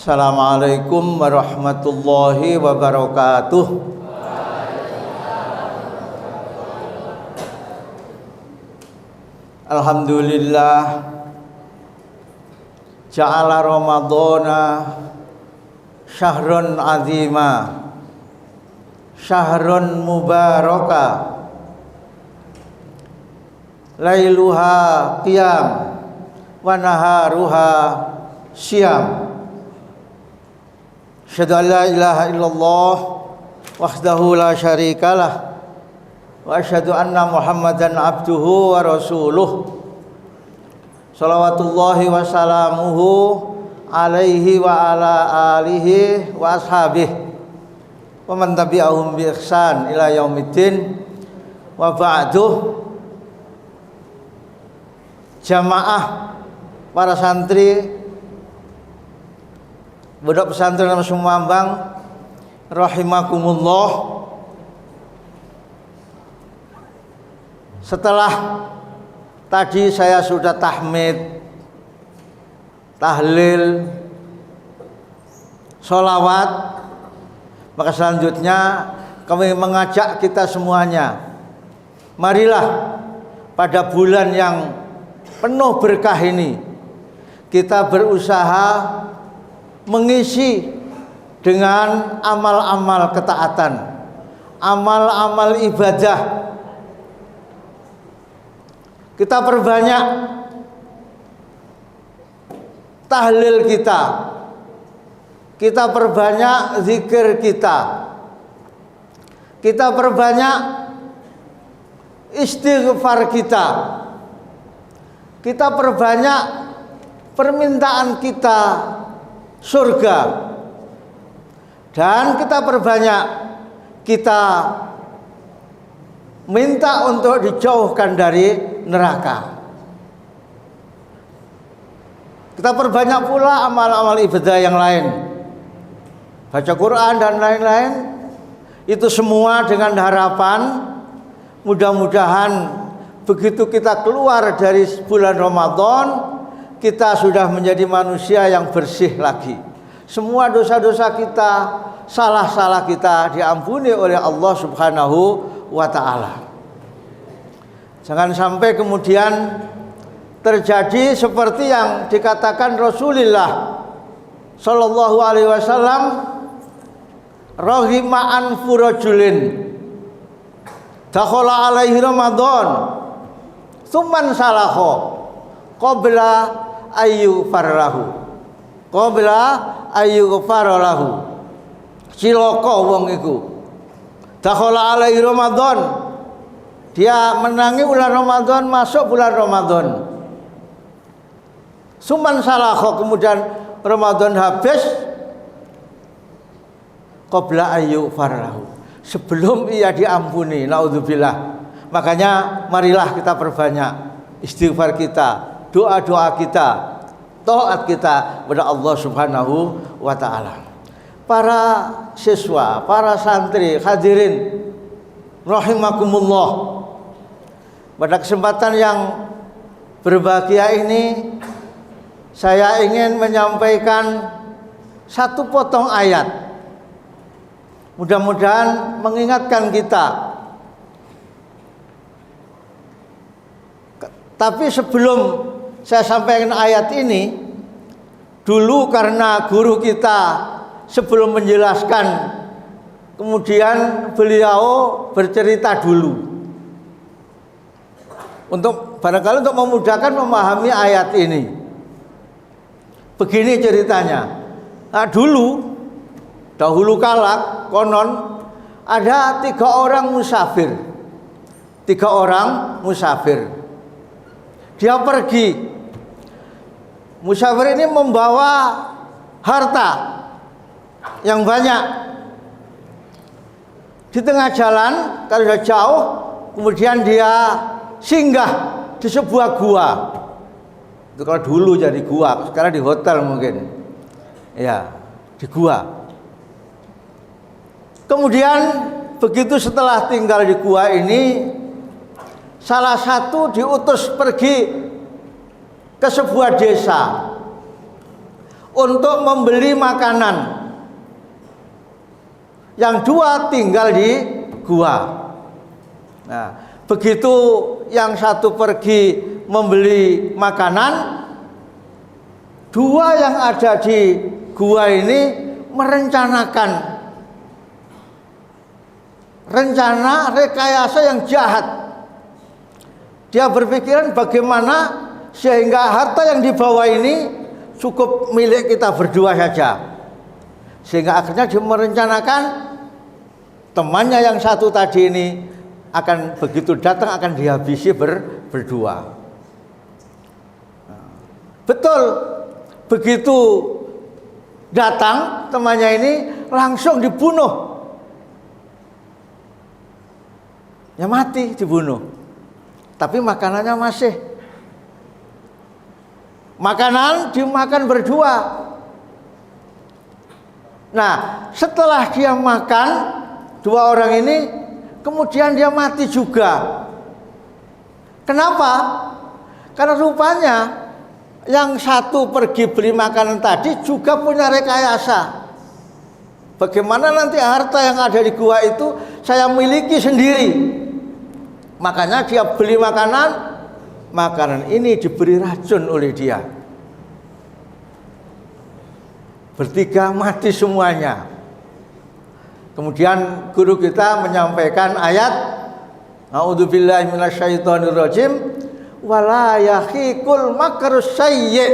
Assalamualaikum warahmatullahi wabarakatuh. Alhamdulillah ja'ala Ramadhana syahrun azima syahrun mubaraka lailuha qiyam wa naharuha syiyam. Asyhadu an la ilaha illallah wahdahu la syarikalah wa asyhadu anna Muhammadan abduhu wa rasuluh. Shalawatullahi wa salamuhu alaihi wa ala alihi wa ashabihi wa man tabi'ahum bi ihsan ila yaumiddin. Wa ba'du. Jamaah para santri Pondok Pesantren Sumambang rahimakumullah. Setelah tadi saya sudah tahmid, tahlil, sholawat, maka selanjutnya kami mengajak kita semuanya, marilah pada bulan yang penuh berkah ini kita berusaha mengisi dengan amal-amal ketaatan, amal-amal ibadah. Kita perbanyak tahlil kita perbanyak zikir kita perbanyak istighfar kita perbanyak permintaan kita surga, dan kita perbanyak kita minta untuk dijauhkan dari neraka. Kita perbanyak pula amal-amal ibadah yang lain, baca Quran dan lain-lain. Itu semua dengan harapan mudah-mudahan begitu kita keluar dari bulan Ramadan, kita sudah menjadi manusia yang bersih lagi. Semua dosa-dosa kita, salah-salah kita diampuni oleh Allah Subhanahu wa ta'ala. Jangan sampai kemudian terjadi seperti yang dikatakan Rasulullah sallallahu alaihi wasallam, rahima anfu rajulin dakhala alaihi Ramadan tsumman salaho qabla ayu farlahu cilaka wong iku dakhala alaihi Ramadan, dia menangi bulan Ramadan, masuk bulan Ramadan, suman salaho, kemudian Ramadan habis, qabla ayu farlahu, sebelum ia diampuni, naudzubillah. Makanya marilah kita perbanyak istighfar kita, doa-doa kita, taat kita kepada Allah Subhanahu wa ta'ala. Para siswa, para santri hadirin rahimakumullah, pada kesempatan yang berbahagia ini saya ingin menyampaikan satu potong ayat, mudah-mudahan mengingatkan kita. Tapi sebelum saya sampaikan ayat ini, dulu karena guru kita sebelum menjelaskan, kemudian beliau bercerita dulu untuk barangkali untuk memudahkan memahami ayat ini. Begini ceritanya. Nah, dahulu kala konon ada tiga orang musafir. Dia pergi. Musafir ini membawa harta yang banyak. Di tengah jalan, kalau sudah jauh, kemudian dia singgah di sebuah gua. Itu kalau dulu jadi gua, sekarang di hotel mungkin. Ya, di gua. Kemudian begitu setelah tinggal di gua ini, salah satu diutus pergi ke sebuah desa untuk membeli makanan. Yang dua tinggal di gua. Nah, begitu yang satu pergi membeli makanan, dua yang ada di gua ini merencanakan rencana rekayasa yang jahat. Dia berpikiran bagaimana sehingga harta yang dibawa ini cukup milik kita berdua saja. Sehingga akhirnya dia merencanakan temannya yang satu tadi ini akan begitu datang akan dihabisi berdua. Betul, begitu datang temannya ini langsung dibunuh. Ya mati, dibunuh. Tapi makanannya masih. Makanan dimakan berdua. Nah, setelah dia makan, dua orang ini kemudian dia mati juga. Kenapa? Karena rupanya yang satu pergi beli makanan tadi juga punya rekayasa. Bagaimana nanti harta yang ada di gua itu saya miliki sendiri. Makanya dia beli makanan ini diberi racun oleh dia. Bertiga mati semuanya. Kemudian guru kita menyampaikan ayat A'udzubillahi minasyaitonirrajim wala yahiqul makrus sayyi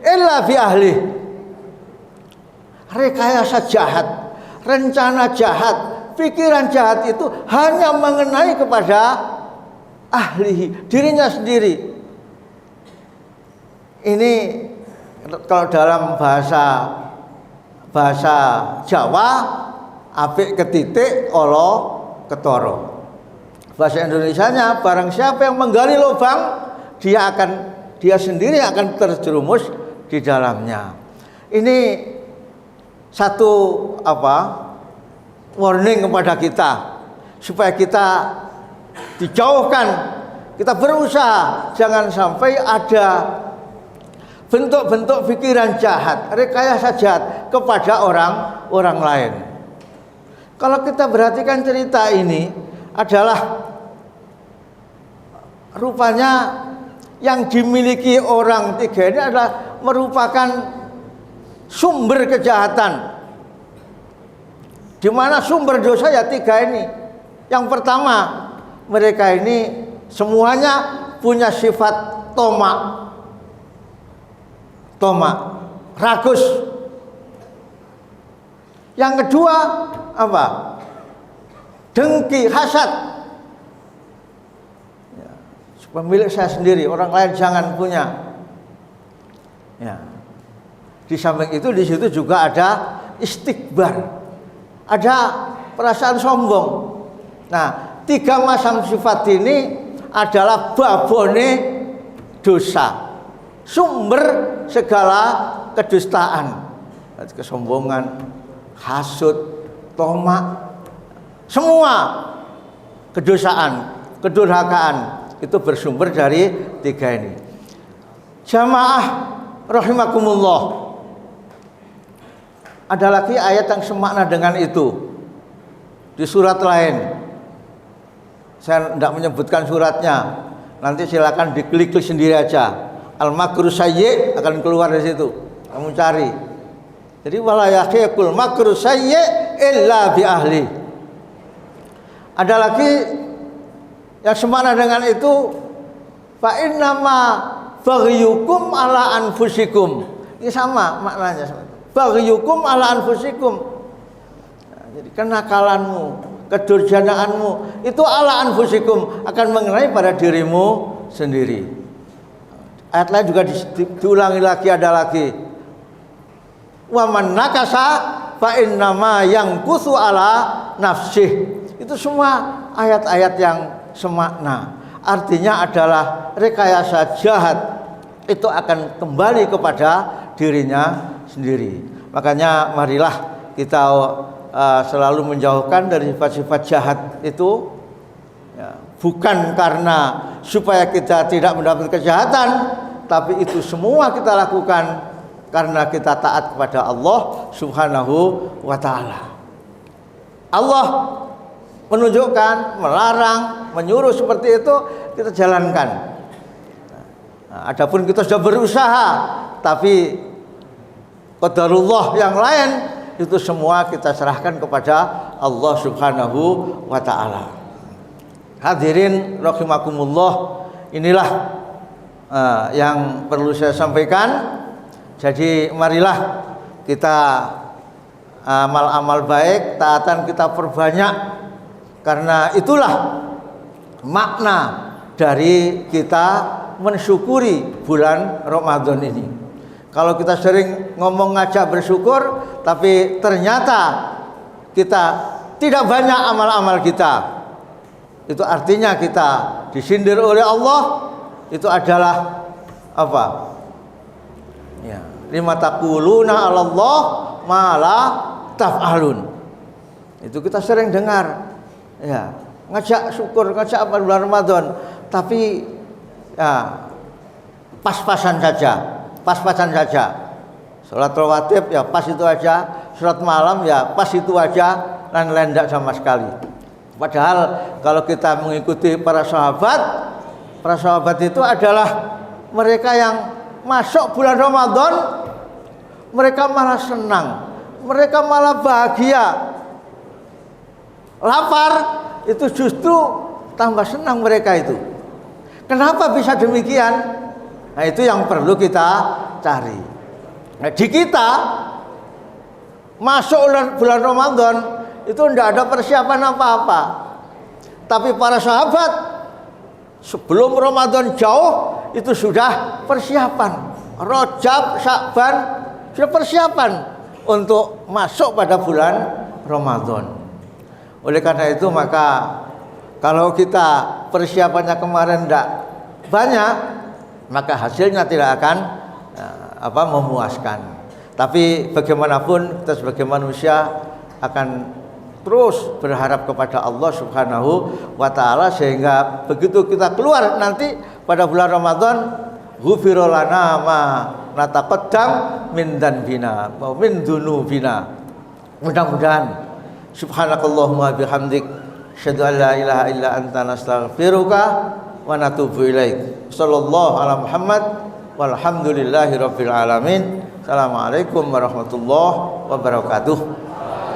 illa bi ahli. Rekayasa jahat, rencana jahat, pikiran jahat itu hanya mengenai kepada ahli, dirinya sendiri. Ini kalau dalam bahasa Jawa apik ketitik olo ketoro. Bahasa Indonesianya barang siapa yang menggali lubang dia sendiri akan terjerumus di dalamnya. Ini satu warning kepada kita supaya kita dijauhkan, kita berusaha jangan sampai ada bentuk-bentuk pikiran jahat, rekayasa jahat kepada orang lain. Kalau kita perhatikan cerita ini adalah rupanya yang dimiliki orang tiga ini adalah merupakan sumber kejahatan. Di mana sumber dosa ya tiga ini. Yang pertama, mereka ini semuanya punya sifat tomak, ragus. Yang kedua apa? Dengki, hasad. Ya, pemilik saya sendiri, orang lain jangan punya. Ya. Di samping itu di situ juga ada istikbar, ada perasaan sombong. Nah, tiga macam sifat ini adalah babone dosa, sumber segala kedustaan, kesombongan, hasud, tomak, semua kedosaan, kedurhakaan itu bersumber dari tiga ini. Jamaah rahimakumullah, ada lagi ayat yang semakna dengan itu di surat lain. Saya tidak menyebutkan suratnya, nanti silakan diklik sendiri aja. Al-makrus sayyi akan keluar dari situ, kamu cari. Jadi wala yahiqul makrus sayyi illa bi ahli. Ada lagi yang semakna dengan itu, fa innama baghyukum ala anfusikum. Ini sama maknanya. Baghyukum ala anfusikum. Nah, jadi kenakalanmu, kedurjanaanmu itu ala anfusikum, akan mengenai pada dirimu sendiri. Ayat lain juga diulangi lagi, ada lagi. Wa man nakasa fa innama yanqusu ala nafsih. Itu semua ayat-ayat yang semakna. Artinya adalah rekayasa jahat itu akan kembali kepada dirinya sendiri. Makanya marilah kita selalu menjauhkan dari sifat-sifat jahat itu, ya, bukan karena supaya kita tidak mendapat kejahatan, tapi itu semua kita lakukan karena kita taat kepada Allah Subhanahu wa taala. Allah menunjukkan, melarang, menyuruh seperti itu, kita jalankan. Nah, adapun kita sudah berusaha tapi qadarullah yang lain itu semua kita serahkan kepada Allah Subhanahu wa taala. Hadirin rahimakumullah, inilah yang perlu saya sampaikan. Jadi marilah kita amal-amal baik, taatan kita perbanyak, karena itulah makna dari kita mensyukuri bulan Ramadan ini. Kalau kita sering ngomong ngajak bersyukur, tapi ternyata kita tidak banyak amal-amal kita, itu artinya kita disindir oleh Allah. Itu adalah apa? Ya, lima taquluna 'alallah ma la taf'alun. Itu kita sering dengar. Ya, ngajak syukur, ngajak apa bulan Ramadan, tapi ya pas-pasan saja. Salat rawatib ya pas itu aja, salat malam ya pas itu aja, lain-lain tidak sama sekali. Padahal kalau kita mengikuti para sahabat itu adalah mereka yang masuk bulan Ramadan, mereka malah senang, mereka malah bahagia. Lapar itu justru tambah senang mereka itu. Kenapa bisa demikian? Nah, itu yang perlu kita cari. Nah, di kita masuk bulan Ramadan itu tidak ada persiapan apa-apa. Tapi para sahabat sebelum Ramadan jauh itu sudah persiapan. Rajab, Sya'ban sudah persiapan untuk masuk pada bulan Ramadan. Oleh karena itu maka kalau kita persiapannya kemarin tidak banyak, maka hasilnya tidak akan memuaskan. Tapi bagaimanapun kita sebagai manusia akan terus berharap kepada Allah Subhanahu wa taala, sehingga begitu kita keluar nanti pada bulan Ramadan, ghufira lana ma nataqaddam min danbina wa min dzunubina. Mudah-mudahan subhanakallahumma bihamdik asyhadu an la ilaha illa anta nastaghfiruka wa natubu ilaik. Sallallahu ala Muhammad walhamdulillahi rabbil alamin. Assalamualaikum warahmatullahi wabarakatuh.